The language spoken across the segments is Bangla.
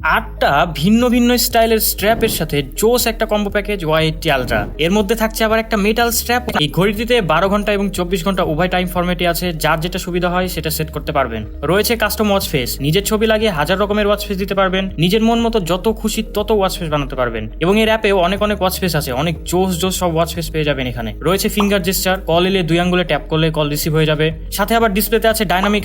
আটটা ভিন্ন ভিন্ন স্টাইলের স্ট্র্যাপের সাথে জোস একটা কম্বো প্যাকেজ Y80 আলট্রা। এর মধ্যে থাকছে আবার একটা মেটাল স্ট্র্যাপ। এই ঘড়িটিতে 12 ঘন্টা এবং 24 ঘন্টা উভয় টাইম ফরম্যাটে আছে, যার যেটা সুবিধা হয় সেটা সেট করতে পারবেন। রয়েছে কাস্টম ওয়াচ ফেস, নিজের ছবি লাগিয়ে হাজার রকমের ওয়াচ ফেস দিতে পারবেন, নিজের মন মতো যত খুশি তত ওয়াচ ফেস বানাতে পারবেন। এবং এর অ্যাপেও অনেক ওয়াচ ফেস আছে, অনেক জোস সব ওয়াচ ফেস পেয়ে যাবেন এখানে। রয়েছে ফিঙ্গার জেস্টার, কল এলে 2 আঙ্গুলে ট্যাপ করলে কল রিসিভ হয়ে যাবে। সাথে আবার ডিসপ্লেতে আছে ডাইনামিক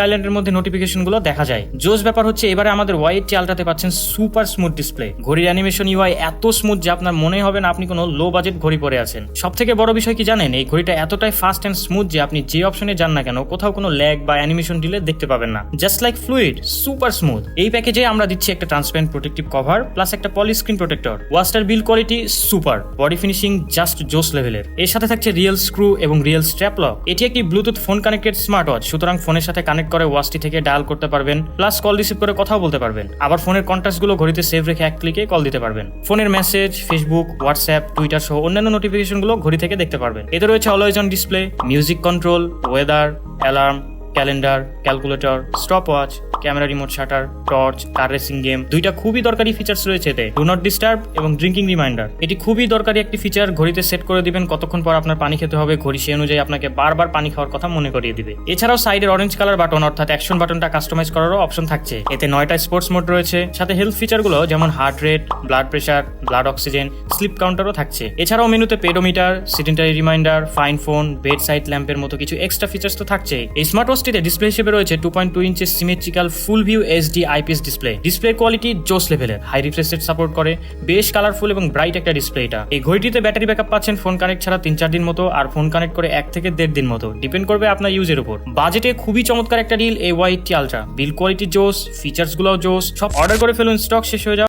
আইল্যান্ডের মধ্যে নোটিফিকেশন গুলো দেখা যায়। জোস ব্যাপার হচ্ছে এবারে আমাদের Y80 আলট্রাতে পাচ্ছেন সুপার স্মুথ ডিসপ্লে। ঘড়ির অ্যানিমেশন ইউআই এত স্মুথ যে আপনার মনে হবে না আপনি কোনো লো বাজেট ঘড়ি পরে আছেন। সব থেকে বড় বিষয় কি জানেন, এই ঘড়িটা এতটাই ফাস্ট এন্ড স্মুথ যে আপনি যে অপশনে যান না কেন কোথাও কোনো ল্যাগ বা অ্যানিমেশন ডিলে দেখতে পাবেন না। Just like fluid, super smooth. এই প্যাকেজে আমরা দিচ্ছি একটা ট্রান্সপারেন্ট প্রোটেক্টিভ কভার প্লাস একটা পলি স্ক্রিন প্রোটেক্টর। ওয়াচটার build quality super, body finishing just জোস লেভেলের। এর সাথে থাকছে রিয়েল স্ক্রু এবং রিয়েল স্ট্র্যাপ লক। এটি একটি Bluetooth phone connected smart watch, সুতরাং ফোনের সাথে কানেক্ট করে ওয়াচটি থেকে ডায়াল করতে পারবেন, প্লাস কল রিসিভ করে কথাও বলতে পারবেন। আবার ফোনের কন্ট্যাক্টস গুলো ঘড়িতে সেভ রেখে এক ক্লিকে কল দিতে পারবেন। ফোনের মেসেজ, ফেসবুক, হোয়াটসঅ্যাপ, টুইটার সহ অন্যান্য নোটিফিকেশন গুলো ঘড়ি থেকে দেখতে পারবেন। এতে রয়েছে always on display, music control, weather, alarm, calendar, calculator, stop watch, camera remote shutter, torch, car racing game. দুইটা খুবই দরকারি ফিচার্স রয়েছে এতে, ডু নট ডিস্টার্ব এবং ড্রিঙ্কিং রিমাইন্ডার। এটি খুবই দরকারি একটি ফিচার। ঘড়িতে সেট করে দিবেন কতক্ষণ পর আপনার পানি খেতে হবে, ঘড়ি সেই অনুযায়ী আপনাকে বারবার পানি খাওয়ার কথা মনে করিয়ে দিবে। এছাড়াও সাইডের অরেঞ্জ কালার বাটন অর্থাৎ অ্যাকশন বাটনটা কাস্টমাইজ করারও অপশন থাকছে। এতে 9টা স্পোর্টস মোড রয়েছে, সাথে হেলথ ফিচারগুলো যেমন heart rate, blood pressure, blood oxygen, sleep কাউন্টারও থাকছে। এছাড়াও মেনুতে pedometer, sedentary reminder, find phone, bed side ল্যাম্পের মতো কিছু এক্সট্রা ফিচার্স তো থাকছে। এই স্মার্ট ওয়াচটিতে ডিসপ্লে হিসেবে রয়েছে 2.2 ইঞ্চের symmetrical full view HD IPS display. Display quality জোস লেভেলের, হাই রিফ্রেশ রেট সাপোর্ট করে, বেশ কালারফুল এবং ব্রাইট একটা ডিসপ্লে এটা। এই ঘড়িটিতে ব্যাটারি ব্যাকআপ পাচ্ছেন ফোন কানেক্ট ছাড়া 3-4 দিন মতো, আর ফোন কানেক্ট করে 1 থেকে 1.5 দিন মতো, ডিপেন্ড করবে আপনার ইউজের উপর। বাজেটে খুবই চমৎকার একটা ডিল এই Y80 আলট্রা। বিল কোয়ালিটি জোস, ফিচার্স গুলোও জোস। সব অর্ডার করে ফেলুন, স্টক শেষ হয়ে যাও।